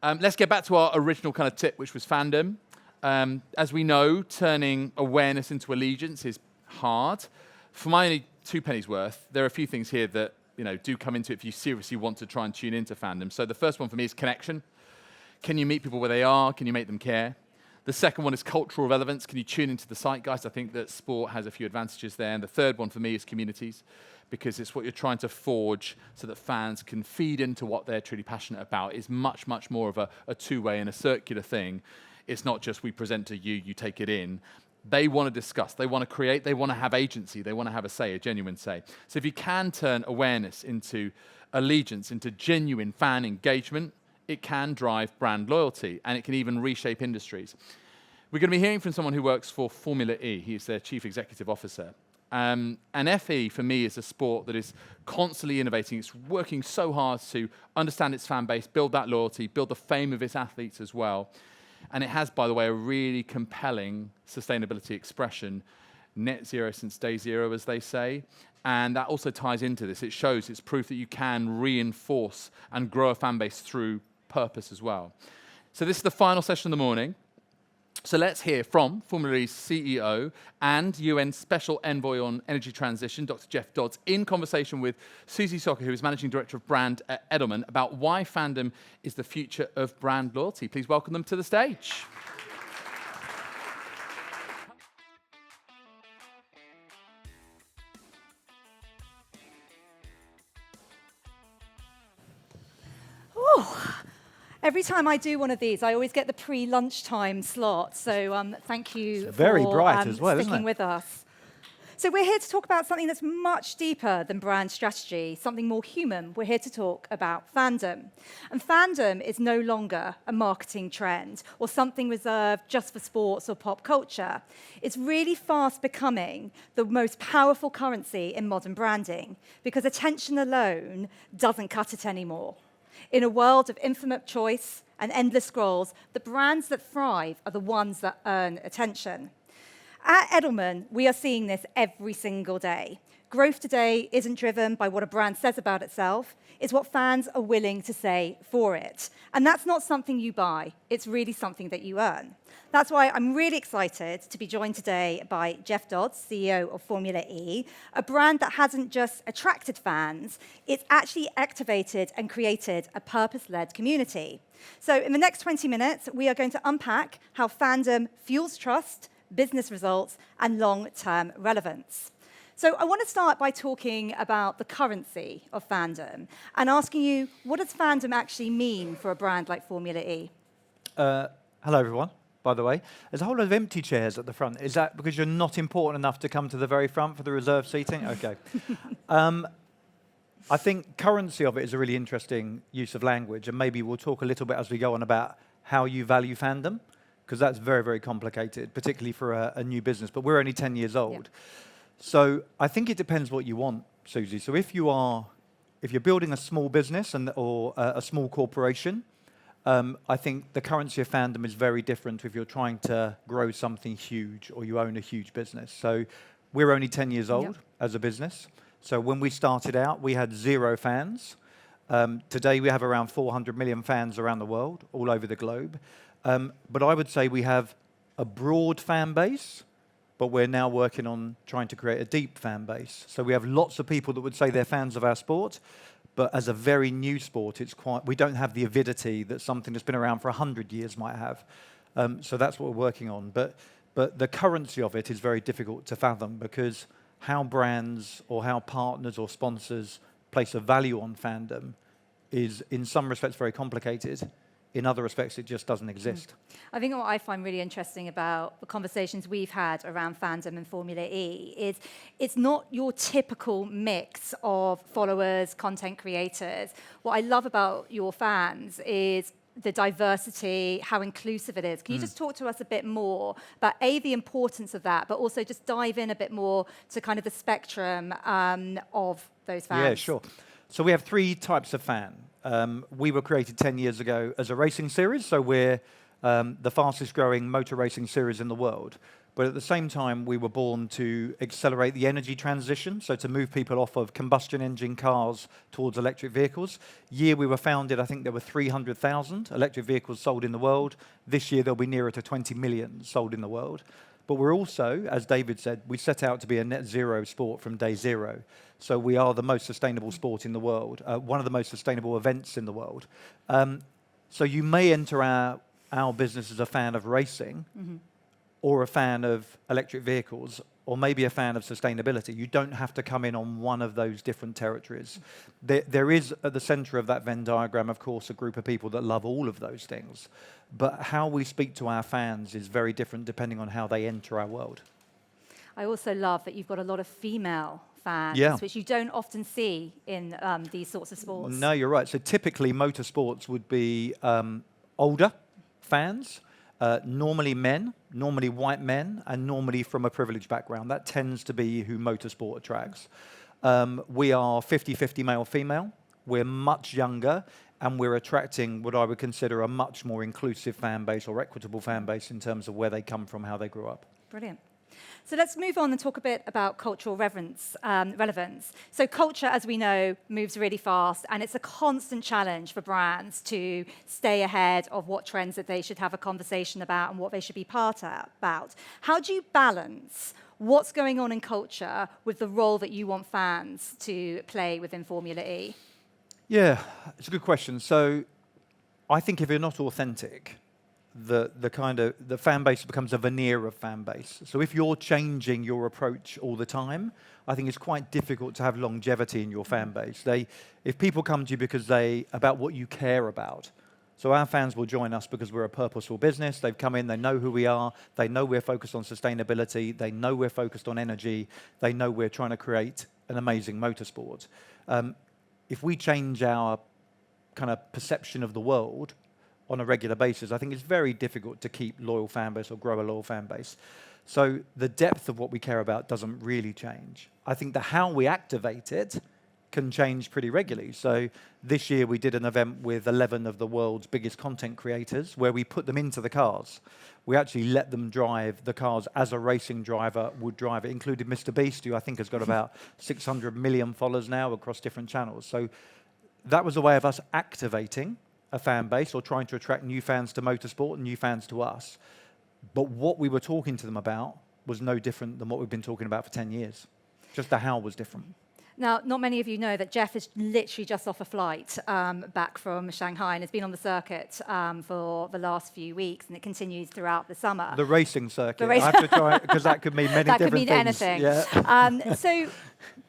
Let's get back to our original kind of tip, which was fandom. As we know, turning awareness into allegiance is hard. For my only 2 pennies worth, there are a few things here that do come into it if you seriously want to try and tune into fandom. So the first one for me is connection. Can you meet people where they are? Can you make them care? The second one is cultural relevance. Can you tune into the zeitgeist? I think that sport has a few advantages there. And the third one for me is communities, because it's what you're trying to forge so that fans can feed into what they're truly passionate about. It's much, much more of a two-way and a circular thing. It's not just we present to you, you take it in. They want to discuss, they want to create, they want to have agency, they want to have a say, a genuine say. So if you can turn awareness into allegiance, into genuine fan engagement, it can drive brand loyalty, and it can even reshape industries. We're going to be hearing from someone who works for Formula E. He's their chief executive officer. And FE, for me, is a sport that is constantly innovating. It's working so hard to understand its fan base, build that loyalty, build the fame of its athletes as well. And it has, by the way, a really compelling sustainability expression, net zero since day zero, as they say. And that also ties into this. It shows, it's proof that you can reinforce and grow a fan base through purpose as well. So this is the final session of the morning. So let's hear from Formula E's CEO and UN Special Envoy on Energy Transition, Dr. Jeff Dodds, in conversation with Suzy, who is Managing Director of Brand at Edelman, about why fandom is the future of brand loyalty. Please welcome them to the stage. Every time I do one of these, I always get the pre-lunchtime slot. So thank you very for bright as well, sticking with us. So we're here to talk about something that's much deeper than brand strategy, something more human. We're here to talk about fandom. And fandom is no longer a marketing trend or something reserved just for sports or pop culture. It's really fast becoming the most powerful currency in modern branding, because attention alone doesn't cut it anymore. In a world of infinite choice and endless scrolls, the brands that thrive are the ones that earn attention. At Edelman, we are seeing this every single day. Growth today isn't driven by what a brand says about itself, it's what fans are willing to say for it. And that's not something you buy, it's really something that you earn. That's why I'm really excited to be joined today by Jeff Dodds, CEO of Formula E, a brand that hasn't just attracted fans, it's actually activated and created a purpose-led community. So in the next 20 minutes, we are going to unpack how fandom fuels trust, business results, and long-term relevance. So I want to start by talking about the currency of fandom and asking you, what does fandom actually mean for a brand like Formula E? Hello, everyone, by the way. There's a whole lot of empty chairs at the front. Is that because you're not important enough to come to the very front for the reserved seating? OK. I think currency of it is a really interesting use of language, and maybe we'll talk a little bit as we go on about how you value fandom, because that's very, very complicated, particularly for a new business. But we're only 10 years old. Yep. So I think it depends what you want, Suzy. So if you're building a small business or a small corporation, I think the currency of fandom is very different if you're trying to grow something huge or you own a huge business. So we're only 10 years old as a business. So when we started out, we had 0 fans. Today we have around 400 million fans around the world, all over the globe. But I would say we have a broad fan base, but we're now working on trying to create a deep fan base. So we have lots of people that would say they're fans of our sport, but as a very new sport, we don't have the avidity that something that's been around for 100 years might have. So that's what we're working on. But the currency of it is very difficult to fathom, because how brands or how partners or sponsors place a value on fandom is, in some respects, very complicated. In other respects, it just doesn't exist. I think what I find really interesting about the conversations we've had around fandom and Formula E is it's not your typical mix of followers, content creators. What I love about your fans is the diversity, how inclusive it is. Can you just talk to us a bit more about, A, the importance of that, but also just dive in a bit more to kind of the spectrum of those fans? Yeah, sure. So we have 3 types of fan. We were created 10 years ago as a racing series, so we're the fastest growing motor racing series in the world. But at the same time, we were born to accelerate the energy transition, so to move people off of combustion engine cars towards electric vehicles. Year we were founded, I think there were 300,000 electric vehicles sold in the world. This year there'll be nearer to 20 million sold in the world. But we're also, as David said, we set out to be a net zero sport from day zero. So we are the most sustainable sport in the world, one of the most sustainable events in the world. So you may enter our business as a fan of racing, or a fan of electric vehicles, or maybe a fan of sustainability. You don't have to come in on one of those different territories. There is, at the center of that Venn diagram, of course, a group of people that love all of those things. But how we speak to our fans is very different depending on how they enter our world. I also love that you've got a lot of female fans, which you don't often see in these sorts of sports. No, you're right. So typically, motorsports would be older fans, normally men, normally white men, and normally from a privileged background. That tends to be who motorsport attracts. We are 50-50 male-female. We're much younger, and we're attracting what I would consider a much more inclusive fan base or equitable fan base in terms of where they come from, how they grew up. Brilliant. So let's move on and talk a bit about cultural relevance. So culture, as we know, moves really fast, and it's a constant challenge for brands to stay ahead of what trends that they should have a conversation about and what they should be about. How do you balance what's going on in culture with the role that you want fans to play within Formula E? Yeah, it's a good question. So I think if you're not authentic, the fan base becomes a veneer of fan base. So if you're changing your approach all the time, I think it's quite difficult to have longevity in your fan base. If people come to you because about what you care about, so our fans will join us because we're a purposeful business. They've come in, they know who we are, they know we're focused on sustainability, they know we're focused on energy, they know we're trying to create an amazing motorsport. If we change our kind of perception of the world on a regular basis, I think it's very difficult to keep loyal fan base or grow a loyal fan base. So the depth of what we care about doesn't really change. I think the how we activate it can change pretty regularly. So this year we did an event with 11 of the world's biggest content creators where we put them into the cars. We actually let them drive the cars as a racing driver would drive it, including Mr. Beast, who I think has got about 600 million followers now across different channels. So that was a way of us activating a fan base or trying to attract new fans to motorsport and new fans to us. But what we were talking to them about was no different than what we've been talking about for 10 years. Just the how was different. Now, not many of you know that Jeff is literally just off a flight back from Shanghai and has been on the circuit for the last few weeks, and it continues throughout the summer. The racing circuit. I have to try, because that could mean many different things. That could mean anything. Yeah. So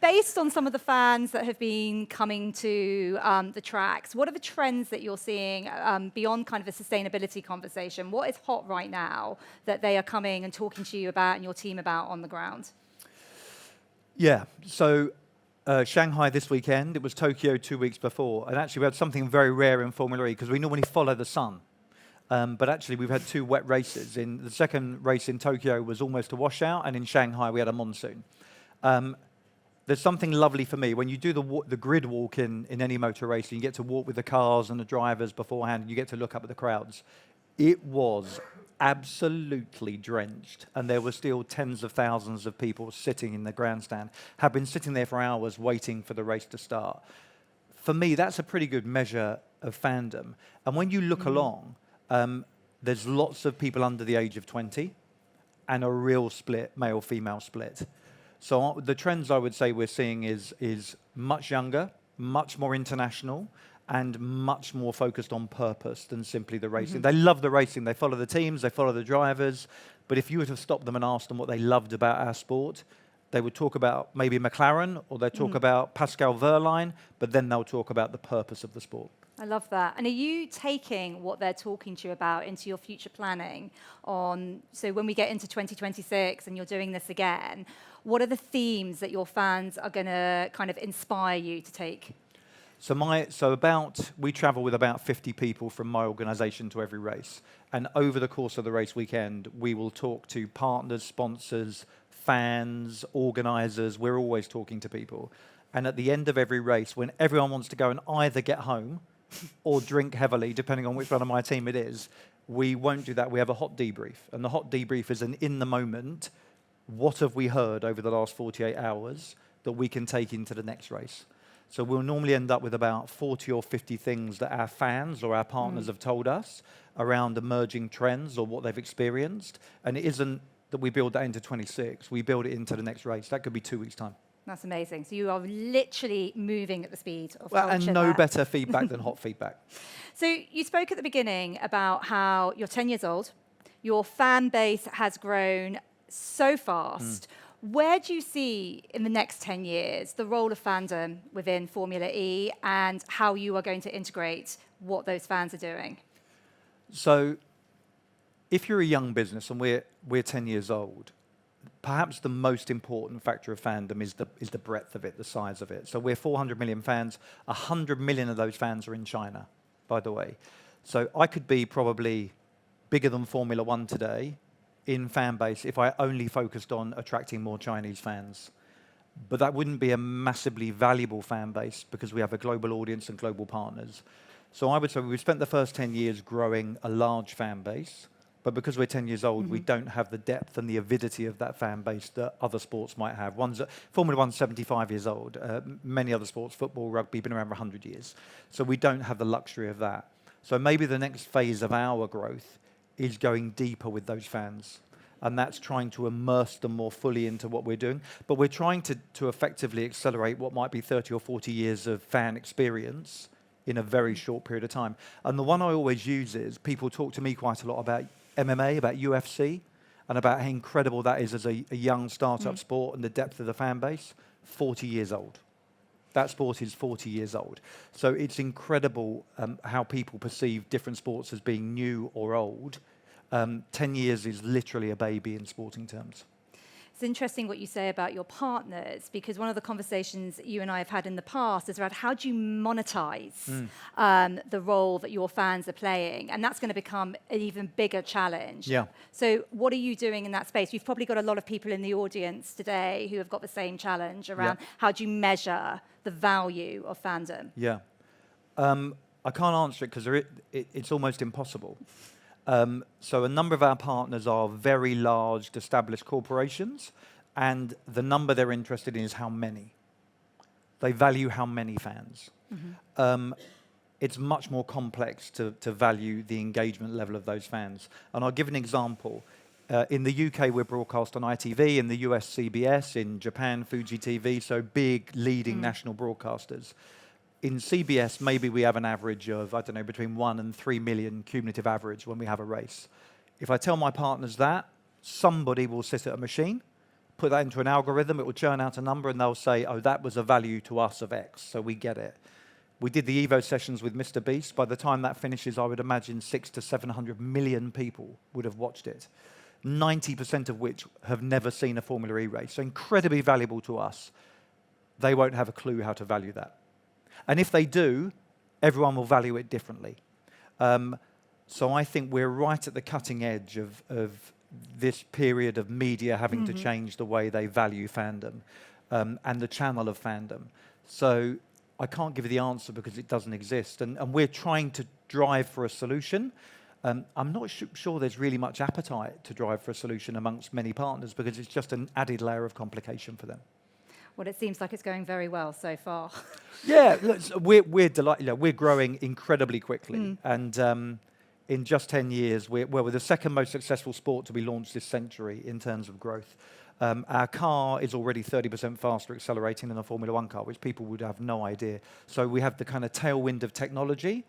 based on some of the fans that have been coming to the tracks, what are the trends that you're seeing beyond kind of a sustainability conversation? What is hot right now that they are coming and talking to you about and your team about on the ground? Yeah, so Shanghai this weekend, it was Tokyo 2 weeks before, and actually we had something very rare in Formula E because we normally follow the sun. But actually we've had 2 wet races. In the second race in Tokyo was almost a washout, and in Shanghai we had a monsoon. There's something lovely for me. When you do the grid walk in any motor race, you get to walk with the cars and the drivers beforehand, and you get to look up at the crowds. It was absolutely drenched, and there were still tens of thousands of people sitting in the grandstand, have been sitting there for hours waiting for the race to start. For me, that's a pretty good measure of fandom. And when you look along, there's lots of people under the age of 20 and a real split, male-female split. So the trends I would say we're seeing is much younger, much more international, and much more focused on purpose than simply the racing. They love the racing. They follow the teams. They follow the drivers. But if you were to stop them and ask them what they loved about our sport, they would talk about maybe McLaren, or they'd talk about Pascal Wehrlein, but then they'll talk about the purpose of the sport. I love that. And are you taking what they're talking to you about into your future planning so when we get into 2026 and you're doing this again, what are the themes that your fans are going to kind of inspire you to take? We travel with about 50 people from my organization to every race. And over the course of the race weekend, we will talk to partners, sponsors, fans, organizers. We're always talking to people. And at the end of every race, when everyone wants to go and either get home or drink heavily, depending on which one of my team it is, we won't do that. We have a hot debrief. And the hot debrief is an in the moment, what have we heard over the last 48 hours that we can take into the next race? So we'll normally end up with about 40 or 50 things that our fans or our partners have told us around emerging trends or what they've experienced. And it isn't that we build that into 26, we build it into the next race. That could be 2 weeks' time. That's amazing. So you are literally moving at the speed of Well, culture and no there. better feedback than hot feedback. So you spoke at the beginning about how you're 10 years old, your fan base has grown so fast. Where do you see in the next 10 years the role of fandom within Formula E and how you are going to integrate what those fans are doing? So if you're a young business, and we're 10 years old, perhaps the most important factor of fandom is the breadth of it, the size of it. So we're 400 million fans. 100 million of those fans are in China, by the way. So I could be probably bigger than Formula One today in fan base if I only focused on attracting more Chinese fans. But that wouldn't be a massively valuable fan base because we have a global audience and global partners. So I would say we've spent the first 10 years growing a large fan base, but because we're 10 years old, we don't have the depth and the avidity of that fan base that other sports might have. Formula One's 75 years old. Many other sports, football, rugby, been around for 100 years. So we don't have the luxury of that. So maybe the next phase of our growth is going deeper with those fans. And that's trying to immerse them more fully into what we're doing. But we're trying to effectively accelerate what might be 30 or 40 years of fan experience in a very short period of time. And the one I always use is, people talk to me quite a lot about MMA, about UFC, and about how incredible that is as a young startup sport and the depth of the fan base. 40 years old. That sport is 40 years old. So it's incredible how people perceive different sports as being new or old. 10 years is literally a baby in sporting terms. It's interesting what you say about your partners, because one of the conversations you and I have had in the past is around how do you monetize the role that your fans are playing? And that's going to become an even bigger challenge. Yeah. So what are you doing in that space? You've probably got a lot of people in the audience today who have got the same challenge around how do you measure the value of fandom? Yeah. I can't answer it because it's almost impossible. So a number of our partners are very large, established corporations, and the number they're interested in is how many. They value how many fans. It's much more complex to value the engagement level of those fans. And I'll give an example. In the UK, we're broadcast on ITV, in the US, CBS, in Japan, Fuji TV, so big leading national broadcasters. In CBS, maybe we have an average of, I don't know, between 1 and 3 million cumulative average when we have a race. If I tell my partners that, somebody will sit at a machine, put that into an algorithm, it will churn out a number, and they'll say, oh, that was a value to us of X, so we get it. We did the Evo sessions with Mr. Beast. By the time that finishes, I would imagine 600 to 700 million people would have watched it, 90% of which have never seen a Formula E race. So incredibly valuable to us. They won't have a clue how to value that. And if they do, everyone will value it differently. So I think we're right at the cutting edge of this period of media having to change the way they value fandom and the channel of fandom. So I can't give you the answer because it doesn't exist. And we're trying to drive for a solution. I'm not sure there's really much appetite to drive for a solution amongst many partners because it's just an added layer of complication for them. Well, it seems like it's going very well so far. Yeah, look, we're delighted. We're growing incredibly quickly, and in just 10 years, we're the second most successful sport to be launched this century in terms of growth. Our car is already 30% faster accelerating than a Formula One car, which people would have no idea. So we have the kind of tailwind of technology.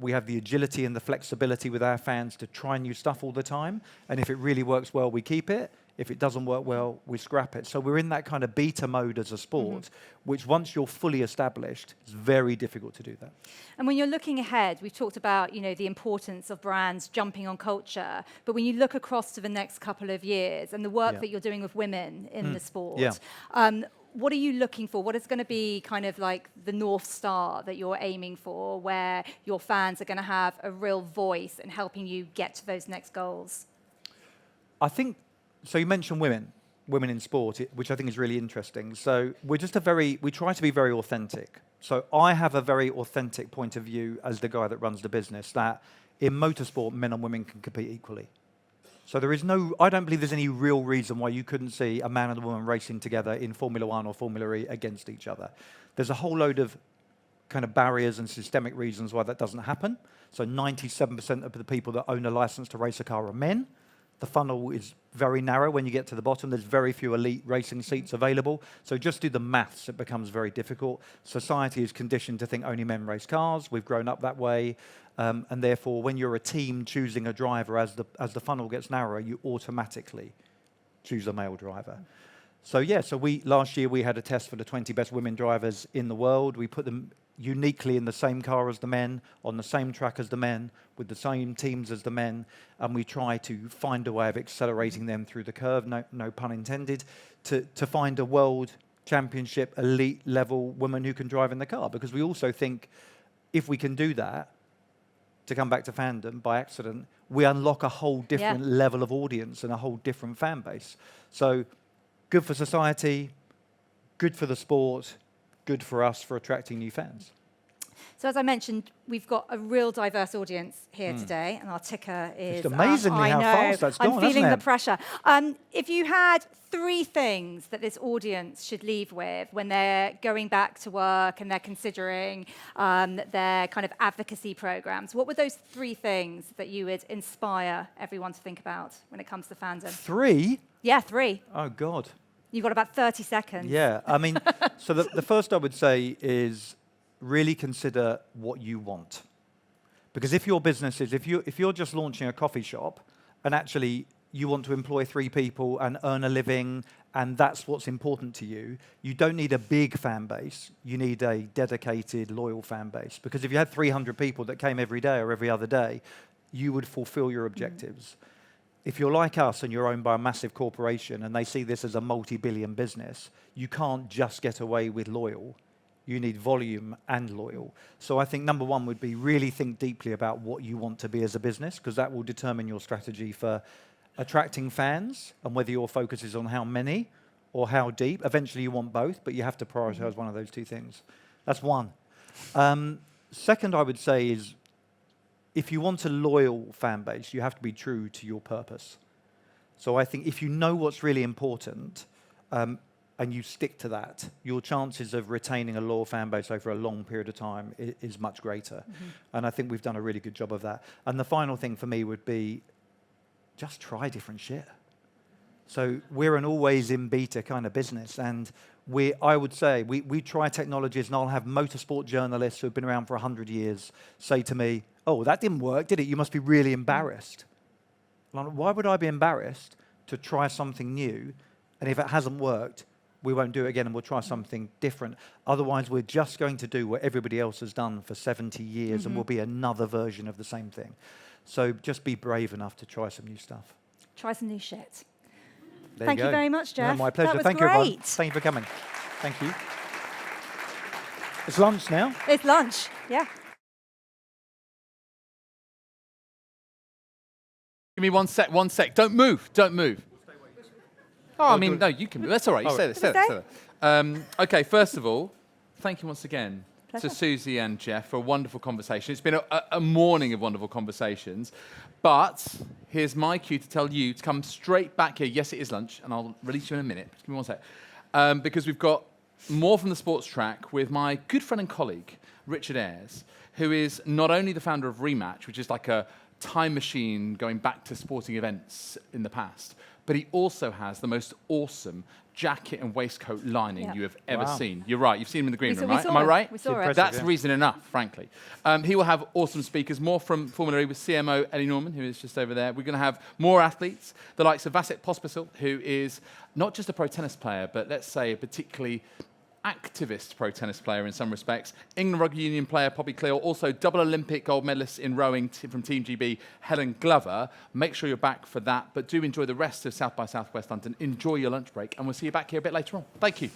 We have the agility and the flexibility with our fans to try new stuff all the time. And if it really works well, we keep it. If it doesn't work well, we scrap it. So we're in that kind of beta mode as a sport, which once you're fully established, it's very difficult to do that. And when you're looking ahead, we've talked about, the importance of brands jumping on culture. But when you look across to the next couple of years and the work that you're doing with women in the sport, what are you looking for? What is going to be kind of like the North Star that you're aiming for, where your fans are going to have a real voice in helping you get to those next goals? I think, so you mentioned women. women in sport, which I think is really interesting. So we try to be very authentic. So I have a very authentic point of view as the guy that runs the business, that in motorsport, men and women can compete equally. So I don't believe there's any real reason why you couldn't see a man and a woman racing together in Formula One or Formula E against each other. There's a whole load of kind of barriers and systemic reasons why that doesn't happen. So 97% of the people that own a license to race a car are men. The funnel is very narrow when you get to the bottom. There's very few elite racing seats available. So just do the maths, it becomes very difficult. Society is conditioned to think only men race cars. We've grown up that way. And therefore, when you're a team choosing a driver, as the funnel gets narrower, you automatically choose a male driver. So last year we had a test for the 20 best women drivers in the world. We put them uniquely in the same car as the men, on the same track as the men, with the same teams as the men, and we try to find a way of accelerating them through the curve, no pun intended, to find a world championship elite level woman who can drive in the car. Because we also think if we can do that, to come back to Fandom by accident, we unlock a whole different level of audience and a whole different fan base. So good for society, good for the sport, good for us for attracting new fans. So as I mentioned, we've got a real diverse audience here today, and our ticker is... It's amazingly how fast that's gone, I'm feeling hasn't the it? pressure. If you had 3 things that this audience should leave with when they're going back to work and they're considering their kind of advocacy programs, what would those 3 things that you would inspire everyone to think about when it comes to Fandom? 3? Yeah, 3. Oh, God. You've got about 30 seconds. Yeah, I mean, so the first I would say is really consider what you want. Because if your business is, if you're just launching a coffee shop and actually you want to employ 3 people and earn a living and that's what's important to you, you don't need a big fan base. You need a dedicated, loyal fan base. Because if you had 300 people that came every day or every other day, you would fulfill your objectives. If you're like us and you're owned by a massive corporation and they see this as a multi-billion business, you can't just get away with loyal. You need volume and loyal. So I think number 1 would be really think deeply about what you want to be as a business, because that will determine your strategy for attracting fans and whether your focus is on how many or how deep. Eventually you want both, but you have to prioritize one of those 2 things. That's 1. Second, I would say is, if you want a loyal fan base, you have to be true to your purpose. So I think if you know what's really important and you stick to that, your chances of retaining a loyal fan base over a long period of time is much greater. And I think we've done a really good job of that. And the final thing for me would be just try different shit. So we're an always in beta kind of business, and I would say we try technologies, and I'll have motorsport journalists who have been around for 100 years say to me, "Oh, that didn't work, did it? You must be really embarrassed." Like, why would I be embarrassed to try something new? And if it hasn't worked, we won't do it again and we'll try something different. Otherwise, we're just going to do what everybody else has done for 70 years and we'll be another version of the same thing. So just be brave enough to try some new stuff. Try some new shit. There Thank you very much, Jeff. No, my pleasure. That was Thank great. you, everyone. Thank you for coming. Thank you. It's lunch now. It's lunch, yeah. Give me 1 sec, 1 sec. Don't move, don't move. Oh, I mean, no, you can move. That's all right. You say that, say that. Okay, first of all, thank you once again to Suzy and Jeff for a wonderful conversation. It's been a morning of wonderful conversations. But here's my cue to tell you to come straight back here. Yes, it is lunch, and I'll release you in a minute. Just give me 1 sec. Because we've got more from the sports track with my good friend and colleague, Richard Ayres, who is not only the founder of Rematch, which is like a time machine going back to sporting events in the past, but he also has the most awesome jacket and waistcoat lining you have ever seen. You're right, you've seen him in the green room, right? Am I right? We saw it. That's reason enough, frankly. He will have awesome speakers, more from Formula E with CMO Ellie Norman, who is just over there. We're going to have more athletes, the likes of Vasek Pospisil, who is not just a pro tennis player, but let's say a particularly activist pro tennis player in some respects. England Rugby Union player Poppy Cleall, also double Olympic gold medalist in rowing from Team GB, Helen Glover. Make sure you're back for that, but do enjoy the rest of South by Southwest London. Enjoy your lunch break, and we'll see you back here a bit later on. Thank you.